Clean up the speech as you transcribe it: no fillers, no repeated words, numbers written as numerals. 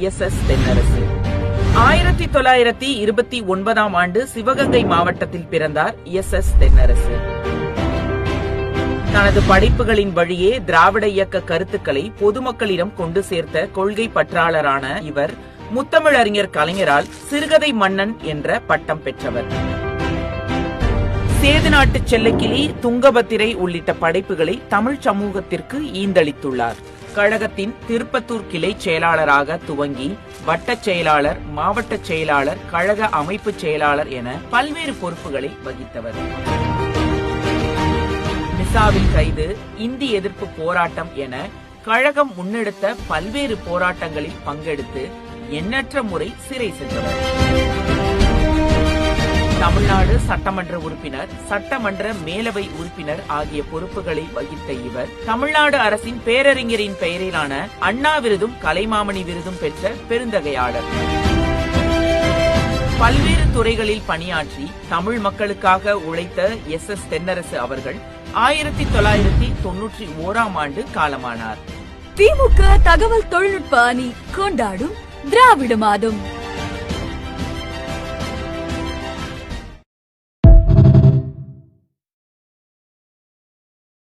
S Thennarasu. 1929ஆம் ஆண்டு சிவகங்கை மாவட்டத்தில் பிறந்தார் எஸ் தென்னரசு. தனது படைப்புகளின் வழியே திராவிட இயக்க கருத்துக்களை பொதுமக்களிடம் கொண்டு சேர்த்த கொள்கை பற்றாளரான இவர் முத்தமிழறிஞர் கலைஞரால் சிறுகதை மன்னன் என்ற பட்டம் பெற்றவர். சேதுநாட்டு செல்லக்கிளி, துங்கபத்திரை உள்ளிட்ட படைப்புகளை தமிழ் சமூகத்திற்கு ஈந்தளித்துள்ளார். கழகத்தின் திருப்பத்தூர் கிளை செயலாளராக துவங்கி வட்டச் செயலாளர், மாவட்ட செயலாளர், கழக அமைப்பு செயலாளர் என பல்வேறு பொறுப்புகளை வகித்தவர். மிசாவில் கைது, இந்தி எதிர்ப்பு போராட்டம் என கழகம் முன்னெடுத்த பல்வேறு போராட்டங்களில் பங்கெடுத்து எண்ணற்ற முறை சிறை சென்றவர். தமிழ்நாடு சட்டமன்ற உறுப்பினர், சட்டமன்ற மேலவை உறுப்பினர் ஆகிய பொறுப்புகளை வகித்த இவர் தமிழ்நாடு அரசின் பேரறிஞரின் பெயரிலான அண்ணா விருதும் கலைமாமணி விருதும் பெற்ற பெருந்தகையாளர். பல்வேறு துறைகளில் பணியாற்றி தமிழ் மக்களுக்காக உழைத்த எஸ் தென்னரசு அவர்கள் 1991ஆம் ஆண்டு காலமானார். திமுக தகவல் தொழில்நுட்ப அணி கொண்டாடும் திராவிட மாதம்.